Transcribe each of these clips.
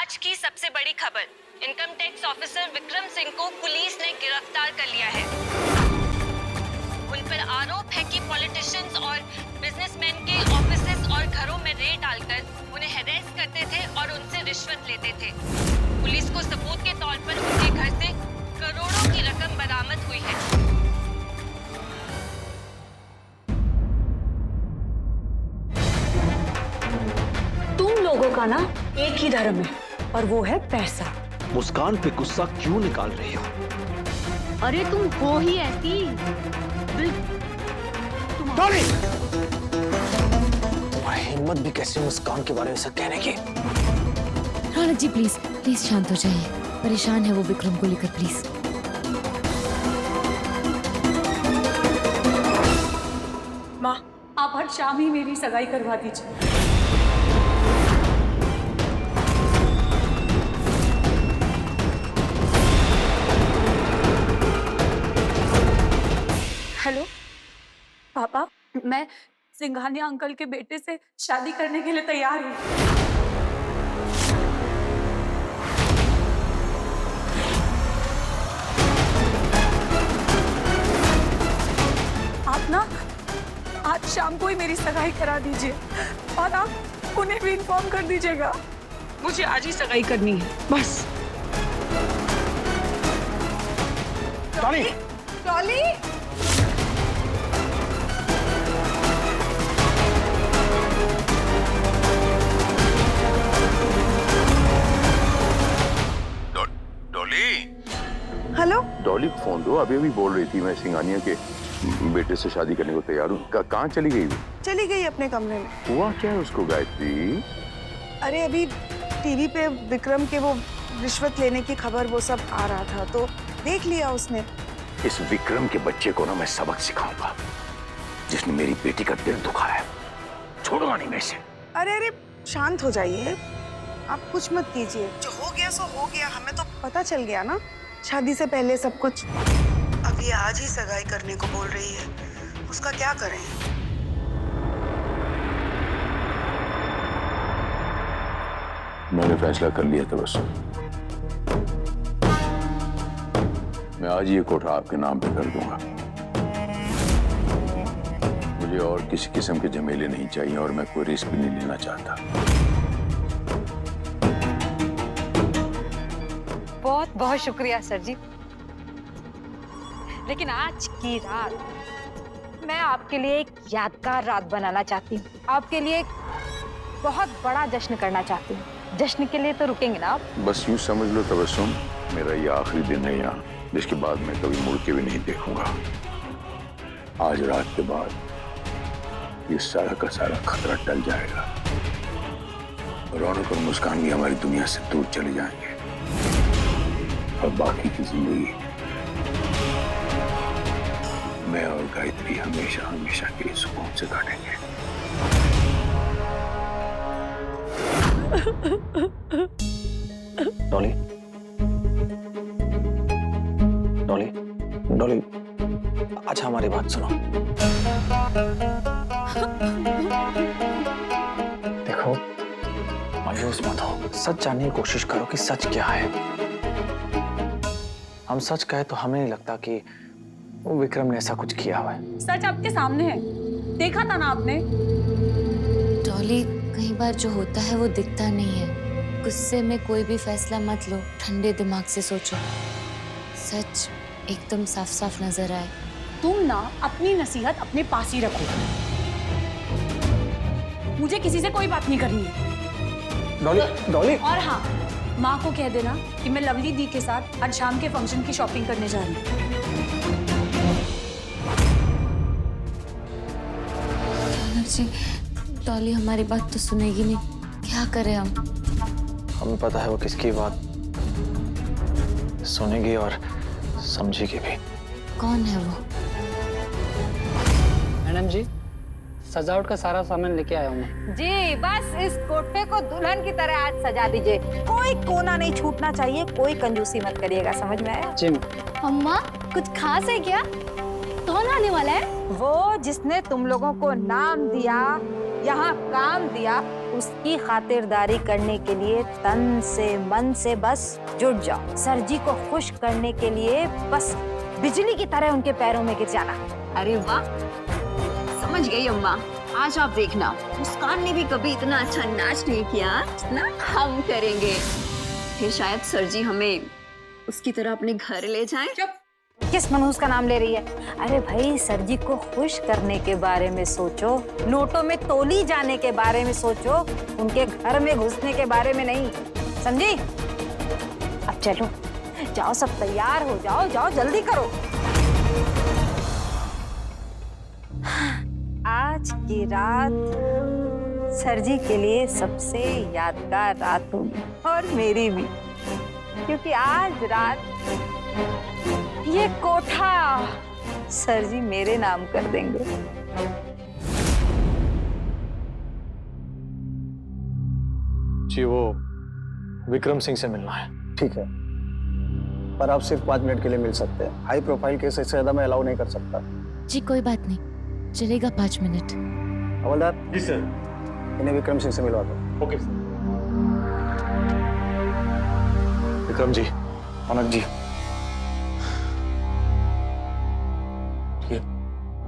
आज की सबसे बड़ी खबर, income tax officer Vikram Singh को पुलिस ने गिरफ्तार कर लिया है। उन पर आरोप है कि पॉलिटिशियंस और बिजनेसमैन के ऑफिसेस और घरों में रेड डालकर उन्हें हैरेस करते थे और उनसे रिश्वत लेते थे। पुलिस को सबूत के तौर पर उनके घर से करोड़ों की रकम बरामद हुई है। तुम लोगों का ना एक ही धर्म है और वो है पैसा। मुस्कान पे गुस्सा क्यों निकाल रही हो? अरे तुम हो ही ऐसी। डॉली! तुम्हारी हिम्मत भी कैसे मुस्कान के बारे में सब कहने की? रौनक जी प्लीज शांत हो जाइए। परेशान है वो विक्रम को लेकर, प्लीज। माँ, आप हर शाम ही मेरी सगाई करवा दीजिए। हेलो पापा, मैं सिंघानिया अंकल के बेटे से शादी करने के लिए तैयार हूँ। आप ना आज शाम को ही मेरी सगाई करा दीजिए और आप उन्हें भी इन्फॉर्म कर दीजिएगा। मुझे आज ही सगाई करनी है बस। डॉली! डॉली! हेलो डॉली को फोन दो। अभी अभी बोल रही थी मैं सिंघानिया के बेटे से शादी करने को तैयार हूँ। कहाँ चली गई वो? चली गई अपने कमरे में। हुआ क्या है उसको गायत्री? अरे अभी टीवी पे विक्रम के वो रिश्वत लेने की खबर वो सब आ रहा था तो देख लिया उसने। इस विक्रम के बच्चे को ना मैं सबक सिखाऊंगा, जिसने मेरी बेटी का दिल दुखाया है। छोड़ूंगा नहीं मैं इसे। अरे अरे शांत हो जाइए, आप कुछ मत कीजिए। जो हो गया सो हो गया, हमें तो पता चल गया ना शादी से पहले सब कुछ। अब ये आज ही सगाई करने को बोल रही है, उसका क्या करें? मैंने फैसला कर लिया था बस। मैं आज ये कोठा आपके नाम पे कर दूंगा। मुझे और किसी किस्म के झमेले नहीं चाहिए और मैं कोई रिस्क भी नहीं लेना चाहता। बहुत बहुत शुक्रिया सर जी। लेकिन आज की रात मैं आपके लिए एक यादगार रात बनाना चाहती हूँ। आपके लिए एक बहुत बड़ा जश्न करना चाहती हूँ। जश्न के लिए तो रुकेंगे ना आप? बस यूं समझ लो तबस्सुम, मेरा ये आखिरी दिन है यहाँ, जिसके बाद मैं कभी मुड़ के भी नहीं देखूंगा। आज रात के बाद ये सारा का सारा खतरा टल जाएगा। रौनक और मुस्कान भी हमारी दुनिया से दूर चले जाएंगे और बाकी की जिंदगी मैं और गायत्री हमेशा हमेशा के लिए सुकून से काटेंगे। डॉली! डॉली! डॉली! अच्छा हमारी बात सुनो। देखो, मायूस मत हो। सच जानने की कोशिश करो कि सच क्या है। हम सच कहे तो हमें नहीं लगता कि वो विक्रम ने ऐसा कुछ किया हुआ है। सच आपके सामने है, देखा था ना आपने। डॉली, कई बार जो होता है वो दिखता नहीं है। गुस्से में कोई भी फैसला मत लो, ठंडे दिमाग से सोचो। सच एकदम साफ साफ नजर आए। तुम ना अपनी नसीहत अपने पास ही रखो। मुझे किसी से कोई बात नहीं करनी है। डॉली! डॉली! और हाँ, माँ को कह देना कि मैं लवली दी के साथ आज शाम के फंक्शन की शॉपिंग करने जा रही हूँ। जी, डॉली हमारी बात तो सुनेगी नहीं, क्या करें हम? हमें पता है वो किसकी बात सुनेगी और समझेगी भी। कौन है वो? मैडम जी, सजावट का सारा सामान लेके आया हूँ मैं। जी, बस इस कोठे को दुल्हन की तरह आज सजा दीजिए। कोई कोना नहीं छूटना चाहिए, कोई कंजूसी मत करिएगा, समझ में आया? जी। अम्मा, कुछ खास है क्या? कौन आने वाला है? वो जिसने तुम लोगों को नाम दिया, यहाँ काम दिया, उसकी खातिरदारी करने के लिए तन से मन से बस जुट जाओ। सर जी को खुश करने के लिए बस बिजली की तरह उनके पैरों में गिर जाना। अरे वाह, समझ गई अम्मा। आज आप देखना, मुस्कान ने भी कभी इतना अच्छा नाच नहीं किया ना हम करेंगे। फिर शायद सर जी हमें उसकी तरह अपने घर ले जाएं। किस मनहूस का नाम ले रही है? अरे भाई, सर जी को खुश करने के बारे में सोचो, नोटों में तोली जाने के बारे में सोचो, उनके घर में घुसने के बारे में नहीं, समझी? अब चलो, जाओ सब तैयार हो जाओ, जाओ जल्दी करो। आज की रात सर जी के लिए सबसे यादगार रात होगी और मेरी भी, क्योंकि आज रात ये कोठा सर जी मेरे नाम कर देंगे। जी वो विक्रम सिंह से मिलना है। ठीक है, पर आप सिर्फ 5 मिनट के लिए मिल सकते हैं। हाई प्रोफाइल केस इससे ज्यादा मैं अलाउ नहीं कर सकता। जी कोई बात नहीं, चलेगा 5 मिनट। हवलदार जी सर। इन्हें विक्रम सिंह से मिलवा दो। Okay sir. विक्रम जी, औनक जी, ये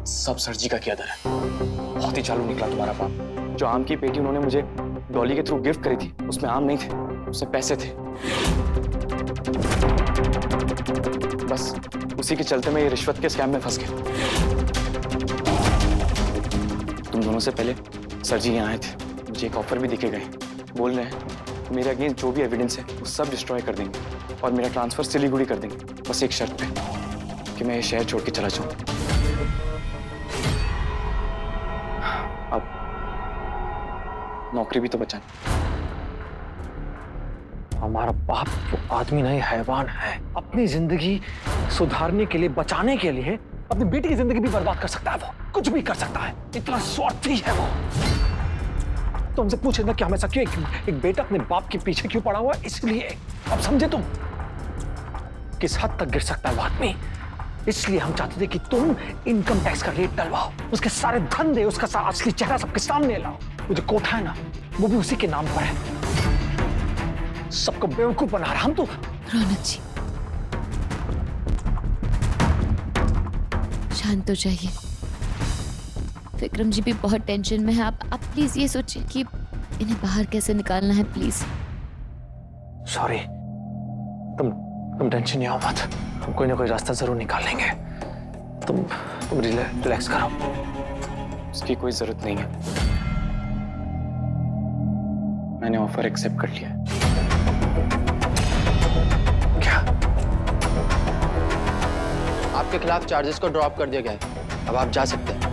सब सर जी का किया दर है। बहुत ही चालू निकला तुम्हारा बाप। जो आम की पेटी उन्होंने मुझे डॉली के थ्रू गिफ्ट करी थी, उसमें आम नहीं थे, उसमें पैसे थे। बस उसी के चलते मैं ये रिश्वत के स्कैम में फंस गया। तुम दोनों से पहले सर जी यहाँ आए थे, मुझे एक ऑफर भी दिखे गए। बोल रहे हैं मेरे अगेंस्ट जो भी एविडेंस है वो सब डिस्ट्रॉय कर देंगे और मेरा ट्रांसफर सिलीगुड़ी कर देंगे, बस एक शर्त पे कि मैं ये शहर छोड़ के चला जाऊं। अब नौकरी भी तो बचानी। हमारा बाप वो आदमी नहीं, हैवान है। अपनी जिंदगी सुधारने के लिए, बचाने के लिए अपनी बेटी की जिंदगी भी बर्बाद कर सकता है। वो कुछ भी कर सकता है, इतना स्वार्थी है वो। तो हमसे पूछे ना कि हमेशा क्यों एक बेटा अपने बाप के पीछे क्यों पड़ा हुआ है? इसलिए। अब समझे तुम किस हद तक गिर सकता है वो आदमी? इसलिए हम चाहते थे कि तुम इनकम टैक्स का रेट डलवाओ, उसके सारे धंधे, उसका असली चेहरा सबके सामने लाओ। वो जो कोठा है ना, वो भी उसी के नाम पर है। सबको बेवकूफ बना रहा हम तो। रौनक जी, शांत हो जाइए। विक्रम जी भी बहुत टेंशन में है। आप प्लीज ये सोचिए कि इन्हें बाहर कैसे निकालना है, प्लीज। सॉरी, तुम टेंशन नहीं हो मत, हम कोई ना कोई रास्ता जरूर निकाल लेंगे। तुम रिलैक्स करो। उसकी कोई जरूरत नहीं है, मैंने ऑफर एक्सेप्ट कर लिया है। क्या? आपके खिलाफ चार्जेस को ड्रॉप कर दिया गया है, अब आप जा सकते हैं।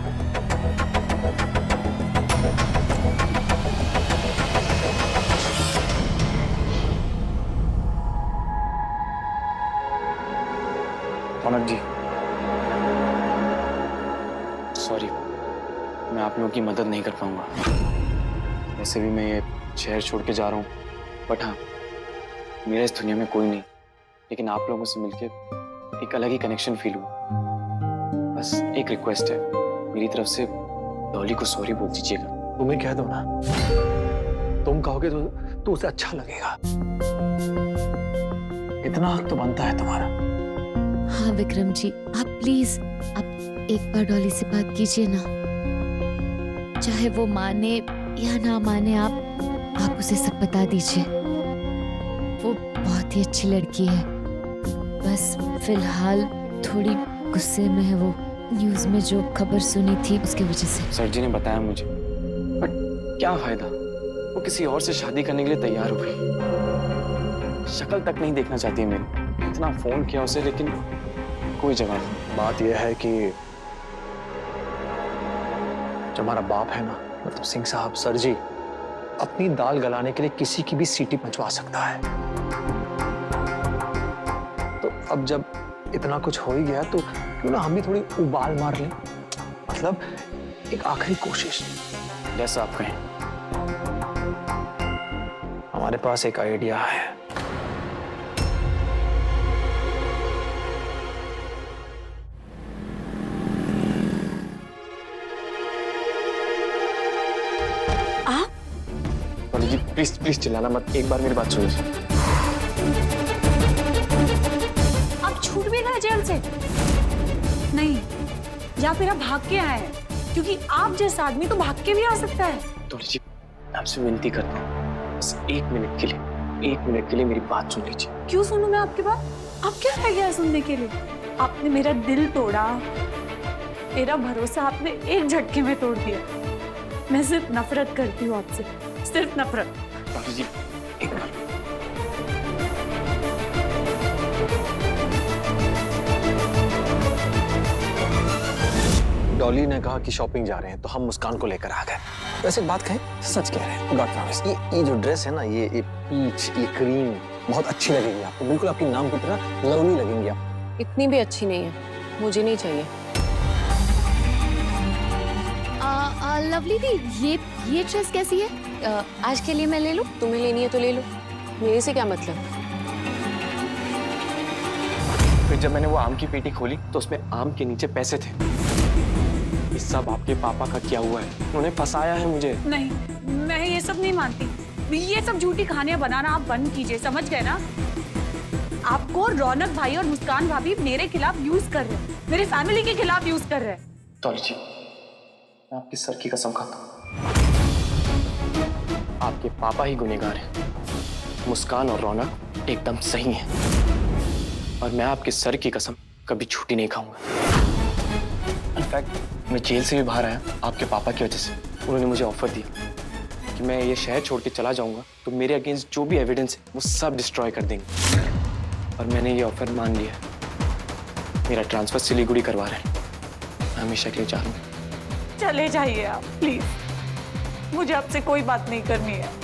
औनक जी, सॉरी, मैं आप लोगों की मदद नहीं कर पाऊंगा। वैसे भी मैं ये शहर छोड़ के जा रहा हूँ, बट हाँ, मेरा इस दुनिया में कोई नहीं, लेकिन आप लोगों से मिलके एक अलग ही कनेक्शन फील हुआ। बस एक रिक्वेस्ट है मेरी तरफ से, डॉली को सॉरी बोल दीजिएगा। तुम्हें कह दो ना, तुम कहोगे तो उसे अच्छा लगेगा। इतना हक तो बनता है तुम्हारा। हाँ विक्रम जी, आप प्लीज आप एक बार डॉली से बात कीजिए ना। चाहे वो माने या ना माने, आप उसे सब बता दीजिए। वो बहुत ही अच्छी लड़की है, बस फिलहाल थोड़ी गुस्से में है। वो न्यूज में जो खबर सुनी थी उसकी वजह से। सर जी ने बताया मुझे, बट क्या फायदा, वो किसी और से शादी करने के लिए तैयार हो गई। शक्ल तक नहीं देखना चाहती है मेरी। इतना फोन किया उसे, लेकिन कोई जवाब नहीं। बात यह है कि जो हमारा बाप है ना, मतलब सिंह साहब, सर जी, अपनी दाल गलाने के लिए किसी की भी सीटी पंचवा सकता है। तो अब जब इतना कुछ हो ही गया, तो क्यों ना हम भी थोड़ी उबाल मार लें, मतलब एक आखिरी कोशिश। जैसा आप कहें। हमारे पास एक आइडिया है। प्लीज प्लीज चिल्लाना मत, एक बार मेरी बात सुन लीजिए। आप छूट भी गए जेल से? नहीं, या फिर आप भाग के आए हैं? क्योंकि आप जैसा आदमी तो भाग के भी आ सकता है। डॉली जी, आपसे विनती करता हूँ, बस 1 मिनट के लिए मेरी बात सुन लीजिए। क्यों सुनूं मैं आपकी बात? आप क्या रह गया है सुनने के लिए? आपने मेरा दिल तोड़ा, मेरा भरोसा आपने एक झटके में तोड़ दिया। मैं सिर्फ नफरत करती हूँ आपसे, सिर्फ नफरत। डॉली जी, एक बार डॉली ने कहा कि शॉपिंग जा रहे हैं तो हम मुस्कान को लेकर आ गए। वैसे बात कहें, सच कह रहे हैं, गॉड प्रॉमिस। ये जो ड्रेस है ना, ये पीच, ये क्रीम बहुत अच्छी लगेगी आपको, बिल्कुल आपकी नाम की तरह लवली लगेंगी आप। इतनी भी अच्छी नहीं है, मुझे नहीं चाहिए। लवली दी, ये ड्रेस कैसी है? आज के लिए मैं ले लूं? तुम्हें लेनी है तो ले लो, मेरे से क्या मतलब। फिर जब मैंने वो आम की पेटी खोली तो उसमें आम के नीचे पैसे थे। ये सब आपके पापा का किया हुआ है, उन्होंने फंसाया है मुझे। नहीं, मैं ये सब नहीं मानती। ये सब झूठी कहानियां बनाना आप बंद कीजिए, समझ गए ना? आपको रौनक भाई और मुस्कान भाभी मेरे खिलाफ यूज कर रहे हैं, मेरे फैमिली के खिलाफ यूज कर रहे हैं। डॉली जी, मैं आपकी सर की कसम खाता हूँ, आपके पापा ही गुनहगार हैं। मुस्कान और रौनक एकदम सही हैं, और मैं आपके सर की कसम कभी झूठी नहीं खाऊंगा। इनफैक्ट मैं जेल से भी बाहर आया आपके पापा की वजह से। उन्होंने मुझे ऑफर दिया कि मैं ये शहर छोड़ के चला जाऊंगा तो मेरे अगेंस्ट जो भी एविडेंस है वो सब डिस्ट्रॉय कर देंगे, और मैंने ये ऑफर मान लिया। मेरा ट्रांसफर सिलीगुड़ी करवा रहे हैं, मैं हमेशा के लिए जा रहा हूँ। चले जाइए आप प्लीज, मुझे आपसे कोई बात नहीं करनी है।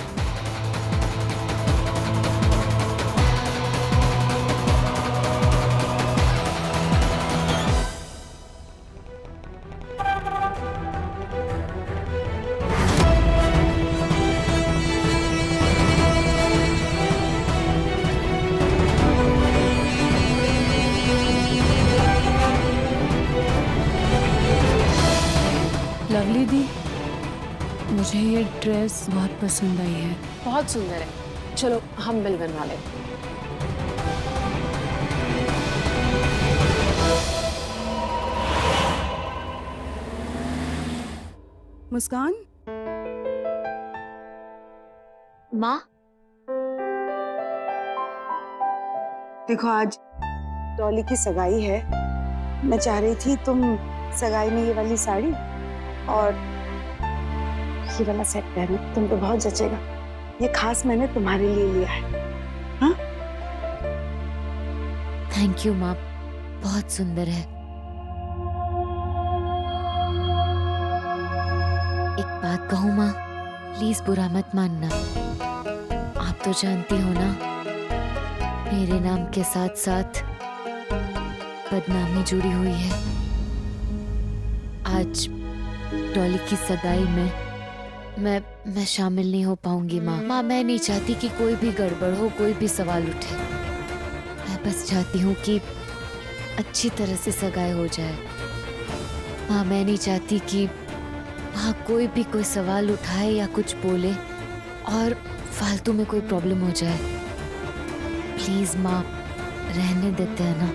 लवली दी, मुझे ये ड्रेस बहुत पसंद आई है। बहुत सुंदर है, चलो हम बिल बनवा लेते हैं। मुस्कान, माँ, देखो आज डॉली की सगाई है। मैं चाह रही थी तुम सगाई में ये वाली साड़ी और ये वाला सेट पहनो, तुम पे बहुत जचेगा। ये खास मैंने तुम्हारे लिए लिया है। हाँ? थैंक यू माँ, बहुत सुंदर है। एक बात कहूँ माँ, प्लीज बुरा मत मानना। आप तो जानती हो ना, मेरे नाम के साथ साथ बदनामी जुड़ी हुई है। आज डॉली की सगाई में मैं शामिल नहीं हो पाऊंगी माँ। माँ, मैं नहीं चाहती कि कोई भी गड़बड़ हो, कोई भी सवाल उठे। मैं बस चाहती हूँ कि अच्छी तरह से सगाई हो जाए। माँ, मैं नहीं चाहती कि वहाँ कोई भी कोई सवाल उठाए या कुछ बोले और फालतू में कोई प्रॉब्लम हो जाए। प्लीज माँ, रहने देते हैं ना।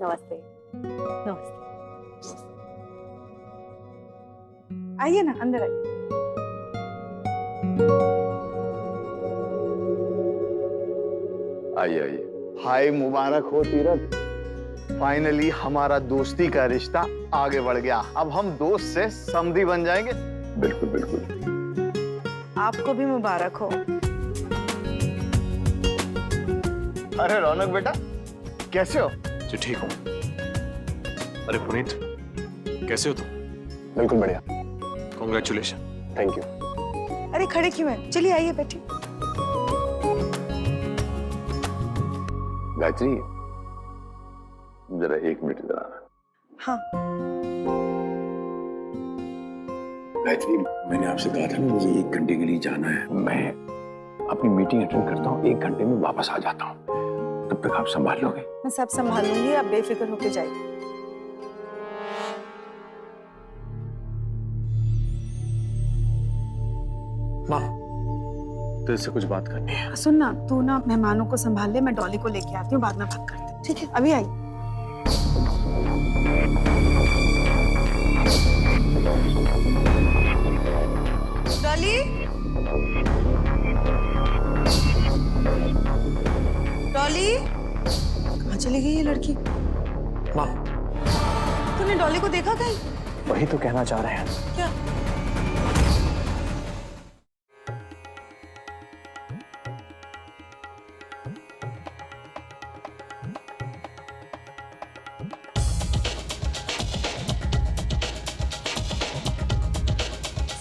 नमस्ते। नमस्ते। आइए ना, अंदर आइए। आइए आइए। हाय, मुबारक हो तीरथ। फाइनली हमारा दोस्ती का रिश्ता आगे बढ़ गया। अब हम दोस्त से समधी बन जाएंगे। बिल्कुल बिल्कुल। आपको भी मुबारक हो। अरे रौनक बेटा, कैसे हो? जी ठीक हूँ। अरे पुनीत, कैसे हो तुम? बिल्कुल बढ़िया। कॉन्ग्रेचुलेशन। Thank you. अरे खड़े क्यों हैं? चलिए आइए, बैठिए। गायत्री, जरा 1 मिनट इधर आना। हाँ। गायत्री, मैंने आपसे कहा था ना, मुझे 1 घंटे के लिए जाना है। मैं अपनी मीटिंग अटेंड करता हूँ, 1 घंटे में वापस आ जाता हूँ। तो कब तक आप संभाल लोगे? मैं सब संभाल लूंगी, आप बेफिक्र होके जाइए। माँ, तेरे से कुछ बात करनी है। सुन ना, तू ना मेहमानों को संभाल ले, मैं डॉली को लेके आती हूँ, बाद में बात करते हैं। ठीक है, अभी आई। डॉली, डॉली, कहाँ चली गई ये लड़की? माँ, तूने डॉली को देखा कहीं? वही तो कहना चाह रहे हैं। क्या?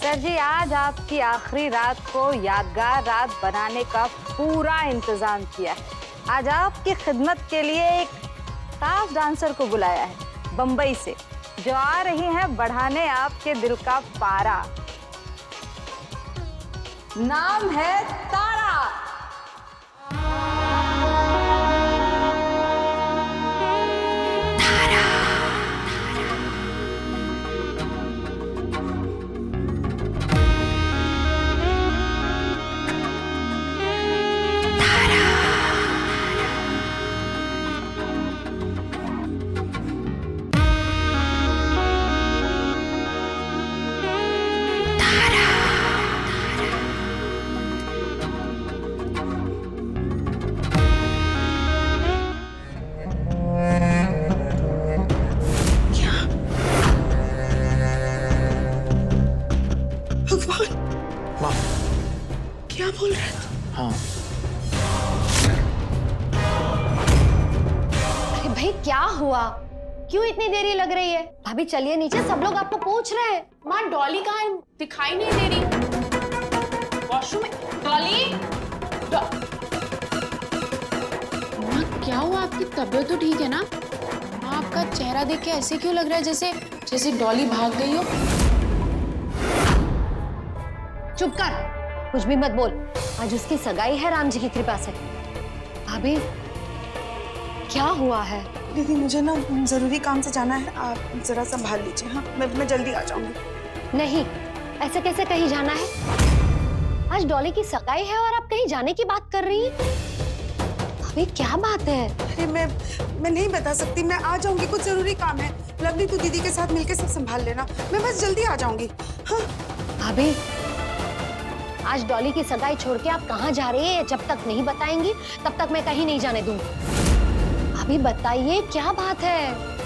सर जी, आज आपकी आखिरी रात को यादगार रात बनाने का पूरा इंतजाम किया है। आज आपकी खिदमत के लिए एक खास डांसर को बुलाया है बंबई से, जो आ रही हैं बढ़ाने आपके दिल का पारा। नाम है तारा। भगवान, माँ, क्या बोल रहे थे? हाँ, अरे भाई क्या हुआ? क्यों इतनी देरी लग रही है? भाभी चलिए नीचे, सब लोग आपको पूछ रहे हैं। माँ, डॉली कहाँ है? दिखाई नहीं दे रही। वॉशरूम में डॉली? माँ, क्या हुआ? आपकी तबीयत तो ठीक है ना? माँ, आपका चेहरा देख के ऐसे क्यों लग रहा है जैसे डॉली भाग गई हो? चुप कर, कुछ भी मत बोल। आज उसकी सगाई है राम जी की कृपा से। भाभी क्या हुआ है? दीदी, मुझे ना जरूरी काम से जाना है, आप जरा संभाल लीजिए। हाँ, मैं जल्दी आ जाऊंगी। नहीं, ऐसे कैसे कहीं जाना है? आज डॉली की सगाई है और आप कहीं जाने की बात कर रही हैं? भाभी क्या बात है? अरे मैं नहीं बता सकती, मैं आ जाऊंगी, कुछ जरूरी काम है। लवली, तू दीदी के साथ मिलके सब संभाल लेना, मैं बस जल्दी आ जाऊंगी। हाँ भाभी, आज डॉली की सगाई छोड़ के आप कहाँ जा रही है? जब तक नहीं बताएंगी तब तक मैं कहीं नहीं जाने दूंगी। भाभी बताइए क्या बात है?